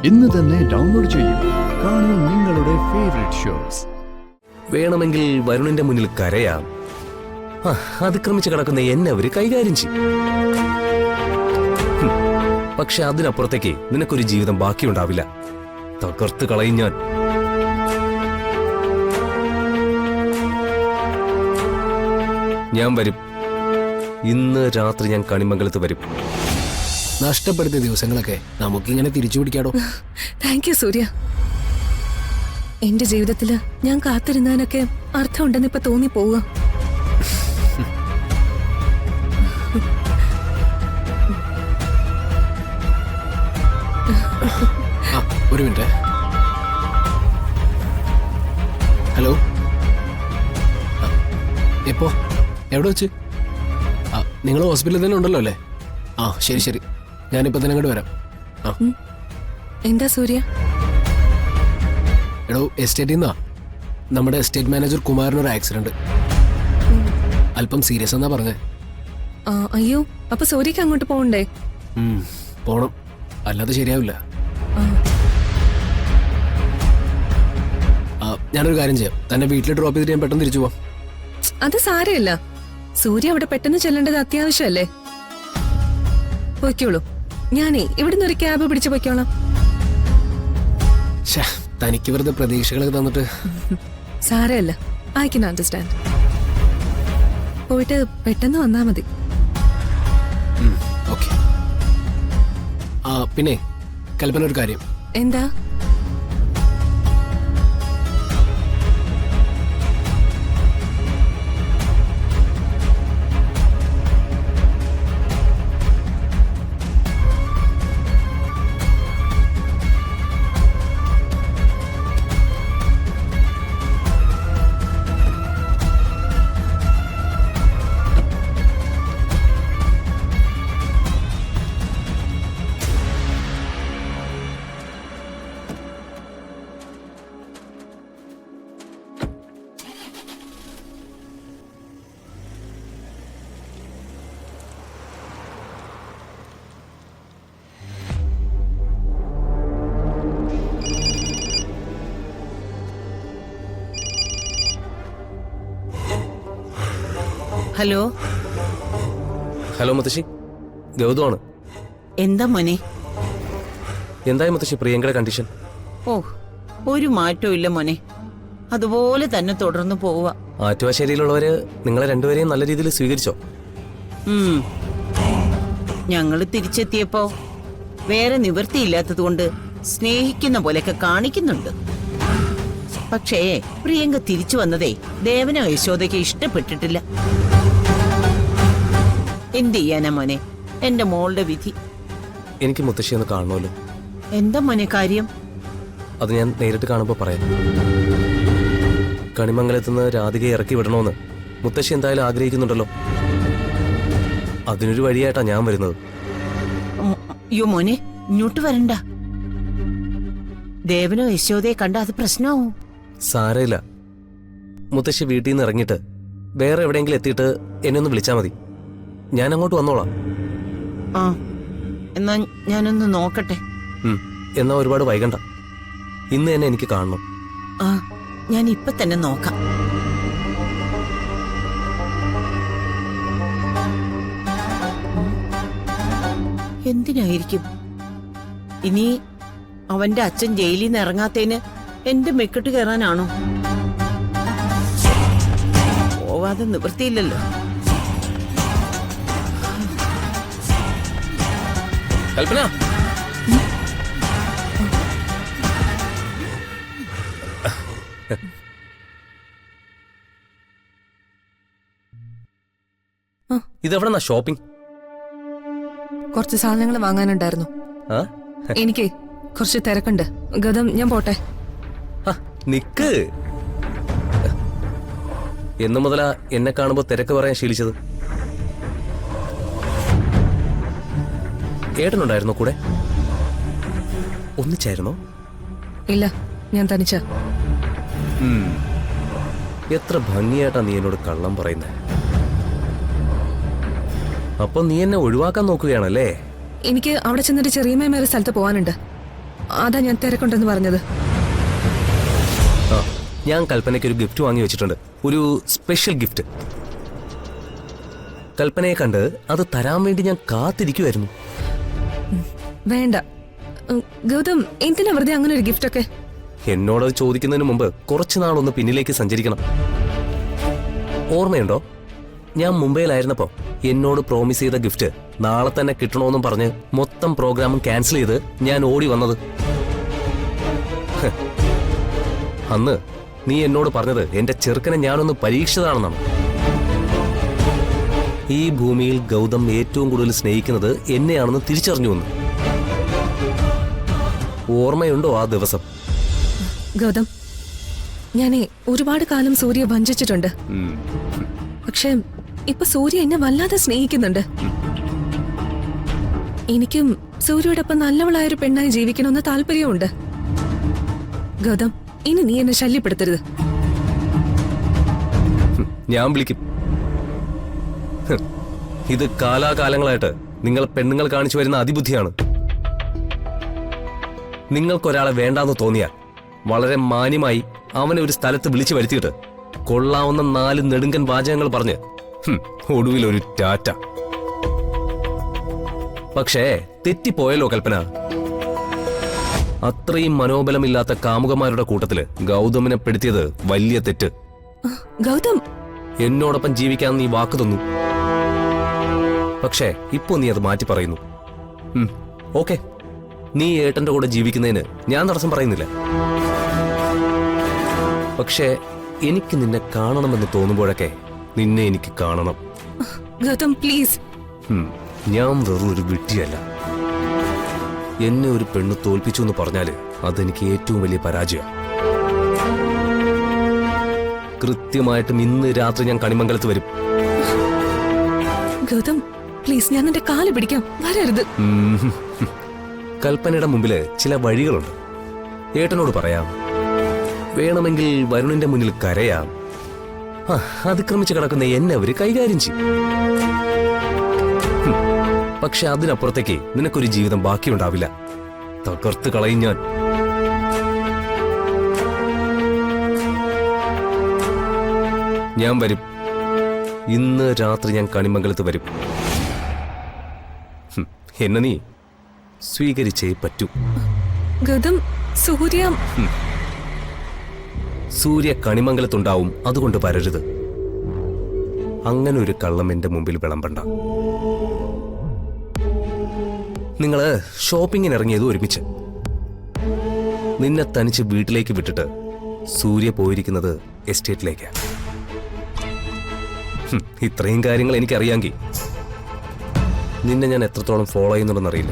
ഇന്ന് തന്നെ ഡൗൺലോഡ് ചെയ്യൂ. കാണൂ നിങ്ങളുടെ ഫേവറേറ്റ് ഷോസ്. വേണമെങ്കിൽ വരുണിന്റെ മുന്നിൽ കരയാം. അതിക്രമിച്ച് കിടക്കുന്ന എന്നെ അവര് കൈകാര്യം ചെയ്യും. പക്ഷെ അതിനപ്പുറത്തേക്ക് നിനക്കൊരു ജീവിതം ബാക്കിയുണ്ടാവില്ല. തകർത്ത് കളയും ഞാൻ. ഞാൻ വരും. ഇന്ന് രാത്രി ഞാൻ കണിമംഗലത്ത് വരും. നഷ്ടപ്പെടുത്തിയ ദിവസങ്ങളൊക്കെ നമുക്കിങ്ങനെ തിരിച്ചു പിടിക്കാടോ. താങ്ക് യു സൂര്യ. എന്റെ ജീവിതത്തില് ഞാൻ കാത്തിരുന്നതിനൊക്കെ അർത്ഥമുണ്ടെന്ന് ഇപ്പൊ തോന്നി പോവുക. ഒരു മിനിറ്റ്. ഹലോ, എപ്പോ എവിടെ വെച്ച്? നിങ്ങൾ ഹോസ്പിറ്റലിൽ തന്നെ ഉണ്ടല്ലോ അല്ലേ? ശരി ശരി, ഞാനിപ്പോ തന്നെ അങ്ങോട്ട് വരാം. എന്താ സൂര്യ? എടോ, എസ്റ്റേറ്റിൽ നിന്നാ നമ്മുടെ എസ്റ്റേറ്റ് മാനേജർ കുമാരനൊരു ആക്സിഡന്റ്. അല്പം സീരിയസ് എന്നാ പറഞ്ഞേ. അയ്യോ, അപ്പൊ സൂര്യക്ക് അങ്ങോട്ട് പോകണ്ടേ? പോണം, അല്ലാതെ ശരിയാവില്ല. ഞാനൊരു കാര്യം ചെയ്യാം, തന്നെ വീട്ടിൽ ഡ്രോപ്പ് ചെയ്തിട്ട് ഞാൻ പെട്ടെന്ന് തിരിച്ചു പോവാം. അത് സാരമില്ല. സൂര്യ അവിടെ പെട്ടെന്ന് ചെല്ലേണ്ടത് അത്യാവശ്യമല്ലേ? പൊയ്ക്കോളൂ. ഞാനേ ഇവിടുന്ന് ഒരു ക്യാബ് പിടിച്ചു പൊയ്ക്കോളാം. തനിക്ക് വെറുതെ പ്രതീക്ഷകളൊക്കെ തന്നിട്ട്. സാരമില്ല, ഐ കൻ അണ്ടർസ്റ്റാൻഡ്. പോയിട്ട് പെട്ടെന്ന് വന്നാ മതി. ഓക്കെ. പിന്നെ കൽപ്പന, ഒരു കാര്യം. എന്താ? ഹലോ. ഹലോ മുത്തശ്ശി, ഗൗതമാണ്. എന്താ മോനെ? എന്തായി മുത്തശ്ശി പ്രിയങ്കയുടെ കണ്ടീഷൻ? ഒരു മാറ്റവും ഇല്ല മോനെ, അതുപോലെ തന്നെ തുടർന്ന് പോവുക. ആറ്റുവാശ്ശേരിയിലുള്ളവര് നിങ്ങളെ രണ്ടുപേരെയും നല്ല രീതിയിൽ സ്വീകരിച്ചോ? ഞങ്ങള് തിരിച്ചെത്തിയപ്പോ വേറെ നിവൃത്തിയില്ലാത്തത് കൊണ്ട് സ്നേഹിക്കുന്ന പോലെയൊക്കെ കാണിക്കുന്നുണ്ട്. പക്ഷേ പ്രിയങ്ക തിരിച്ചു വന്നതേ ദേവനോ യശോദയ്ക്ക് ഇഷ്ടപ്പെട്ടിട്ടില്ല. എന്ത് ചെയ്യാനാ മോനെ, എന്റെ മോളുടെ വിധി. എനിക്ക് മുത്തശ്ശി ഒന്ന് കാണണമല്ലോ. എന്താ മോനെ കാര്യം? അത് ഞാൻ നേരിട്ട് കാണുമ്പോൾ പറയാം. കണിമംഗലത്തുനിന്ന് രാധികയെ ഇറക്കി വിടണമെന്ന് മുത്തശ്ശി എന്തായാലും ആഗ്രഹിക്കുന്നുണ്ടല്ലോ. അതിനൊരു വഴിയായിട്ടാ ഞാൻ വരുന്നത്. അയ്യോ മോനെ, ഇങ്ങോട്ട് വരണ്ട. ദേവനോ യശോദയെ കണ്ട അത് പ്രശ്നമാവും. സാരമില്ല, മുത്തശ്ശി വീട്ടിൽ നിന്ന് ഇറങ്ങിയിട്ട് വേറെ എവിടെയെങ്കിലും എത്തിയിട്ട് എന്നെ ഒന്ന് വിളിച്ചാൽ മതി. ഞാൻ അങ്ങോട്ട് വന്നോളാം. എന്നാ ഞാനൊന്ന് നോക്കട്ടെ. എന്നാ ഒരുപാട് വൈകണ്ട, ഇന്ന് തന്നെ എനിക്ക് കാണണം. ഞാൻ ഇപ്പൊ തന്നെ നോക്കാം. എന്തിനായിരിക്കും ഇനി? അവന്റെ അച്ഛൻ ജയിലിൽ നിന്ന് ഇറങ്ങാത്തതിന് എന്റെ മെക്കെട്ട് കയറാനാണോ? പോവാതെ നിവൃത്തിയില്ലല്ലോ. കൽപ്പന, ഇതെവിടെന്നാ ഷോപ്പിംഗ്? കുറച്ച് സാധനങ്ങൾ വാങ്ങാനുണ്ടായിരുന്നു. എനിക്ക് കുറച്ച് തിരക്കുണ്ട്. ഗതം, ഞാൻ പോട്ടെ. നിക്ക്. എന്നു മുതലാ എന്നെ കാണുമ്പോ തിരക്ക് പറയാൻ ശീലിച്ചത്? ഏട്ടനുണ്ടായിരുന്നോ കൂടെ? ഒന്നിച്ചായിരുന്നോ? ഇല്ല, ഞാൻ തനിച്ച. എത്ര ഭംഗിയായിട്ടാ നീ എന്നോട് കള്ളം പറയുന്നേ. അപ്പൊ നീ എന്നെ ഒഴിവാക്കാൻ നോക്കുകയാണല്ലേ? എനിക്ക് അവിടെ ചെന്നിട്ട് ചെറിയമ്മ സ്ഥലത്ത് പോവാനുണ്ട്. അതാ ഞാൻ തിരക്കുണ്ടെന്ന് പറഞ്ഞത്. ആ ഞാൻ കൽപ്പനയ്ക്ക് ഒരു ഗിഫ്റ്റ് വാങ്ങി വെച്ചിട്ടുണ്ട്, ഒരു സ്പെഷ്യൽ ഗിഫ്റ്റ്. കൽപ്പനയെ കണ്ട് അത് തരാൻ വേണ്ടി ഞാൻ കാത്തിരിക്കുമായിരുന്നു. വേണ്ട ഗൗതം, എന്തിനാ വെറുതെ അങ്ങനെ ഒരു ഗിഫ്റ്റ് ഒക്കെ? എന്നോടത് ചോദിക്കുന്നതിന് മുമ്പ് കുറച്ചു നാളൊന്ന് പിന്നിലേക്ക് സഞ്ചരിക്കണം. ഓർമ്മയുണ്ടോ, ഞാൻ മുംബൈയിലായിരുന്നപ്പോ എന്നോട് പ്രോമിസ് ചെയ്ത ഗിഫ്റ്റ് നാളെ തന്നെ കിട്ടണമെന്നും പറഞ്ഞ് മൊത്തം പ്രോഗ്രാമും ക്യാൻസൽ ചെയ്ത് ഞാൻ ഓടി വന്നത്? ഹ്. അന്ന് നീ എന്നോട് പറഞ്ഞത് എന്റെ ചെറുക്കനെ ഞാനൊന്ന് പരീക്ഷിച്ചതാണെന്നാണ്. ഈ ഭൂമിയിൽ ഗൗതം ഏറ്റവും കൂടുതൽ സ്നേഹിക്കുന്നത് എന്നെയാണെന്ന് തിരിച്ചറിഞ്ഞു വന്നു. ഓർമ്മയുണ്ടോ ആ ദിവസം? ഗൗതം, ഞാനേ ഒരുപാട് കാലം സൂര്യ വഞ്ചിച്ചിട്ടുണ്ട്. പക്ഷെ ഇപ്പൊ സൂര്യ എന്നെ വല്ലാതെ സ്നേഹിക്കുന്നുണ്ട്. എനിക്കും സൂര്യയോടൊപ്പം നല്ലവളായൊരു പെണ്ണായി ജീവിക്കണമെന്ന് താല്പര്യമുണ്ട്. ഗൗതം, ഇനി നീ എന്നെ ശല്യപ്പെടുത്തരുത്. ഞാൻ വിളിക്കും. ഇത് കാലാകാലങ്ങളായിട്ട് നിങ്ങൾ പെണ്ണുങ്ങൾ കാണിച്ചു വരുന്ന അതിബുദ്ധിയാണ്. നിങ്ങൾക്കൊരാളെ വേണ്ടാന്ന് തോന്നിയാൽ വളരെ മാന്യമായി അവനെ ഒരു സ്ഥലത്ത് വിളിച്ചു വരുത്തിയിട്ട് കൊള്ളാവുന്ന 4 നെടുങ്കൻ വാചകങ്ങൾ പറഞ്ഞ് ഒടുവിൽ ഒരു ടാറ്റ. പക്ഷേ തെറ്റിപ്പോയല്ലോ കൽപ്പന. അത്രയും മനോബലമില്ലാത്ത കാമുകന്മാരുടെ കൂട്ടത്തില് ഗൗതമിനെ പെടുത്തിയത് വലിയ തെറ്റ്. ഗൗതം, എന്നോടൊപ്പം ജീവിക്കാൻ നീ വാക്ക് തന്നു. പക്ഷേ ഇപ്പോ നീ അത് മാറ്റി പറയുന്നു. ഓക്കെ, നീ ഏട്ടന്റെ കൂടെ ജീവിക്കുന്നതിന് ഞാൻ തടസ്സം പറയുന്നില്ല. പക്ഷേ എനിക്ക് നിന്നെ കാണണമെന്ന് തോന്നുമ്പോഴൊക്കെ നിന്നെ എനിക്ക് കാണണം. ഗൗതം പ്ലീസ്. ഞാൻ വെറും ഒരു വിഡ്ഢിയല്ല. എന്നെ ഒരു പെണ്ണ് തോൽപ്പിച്ചു എന്ന് പറഞ്ഞാല് അതെനിക്ക് ഏറ്റവും വലിയ പരാജയമാണ്. കൃത്യമായിട്ടും ഇന്ന് രാത്രി ഞാൻ കണിമംഗലത്ത് വരും. ഗൗതം പ്ലീസ്, ഞാൻ നിന്റെ കാല് പിടിക്കാം, വരരുത്. കൽപ്പനയുടെ മുമ്പില് ചില വഴികളുണ്ട്. ഏട്ടനോട് പറയാം, വേണമെങ്കിൽ വരുണിന്റെ മുന്നിൽ കരയാം. അതിക്രമിച്ച് കിടക്കുന്ന എന്നെ അവര് കൈകാര്യം ചെയ്യും. പക്ഷെ അതിനപ്പുറത്തേക്ക് നിനക്കൊരു ജീവിതം ബാക്കിയുണ്ടാവില്ല. തകർത്ത് കളയും ഞാൻ. ഞാൻ വരും. ഇന്ന് രാത്രി ഞാൻ കണിമംഗലത്ത് വരും. എന്നെ നീ സ്വീകരിച്ചേ പറ്റൂ. ഗൗതം, സൂര്യ കണിമംഗലത്തുണ്ടാവും, അതുകൊണ്ട് വരരുത്. അങ്ങനെ ഒരു കള്ളം എന്റെ മുമ്പിൽ വിളമ്പണ്ട. നിങ്ങള് ഷോപ്പിങ്ങിന് ഇറങ്ങിയത് ഒരുമിച്ച്. നിന്നെ തനിച്ച് വീട്ടിലേക്ക് വിട്ടിട്ട് സൂര്യ പോയിരിക്കുന്നത് എസ്റ്റേറ്റിലേക്കാ. ഇത്രയും കാര്യങ്ങൾ എനിക്കറിയാമെങ്കിൽ നിന്നെ ഞാൻ എത്രത്തോളം ഫോളോ ചെയ്യുന്നുണ്ടെന്നറിയില്ല.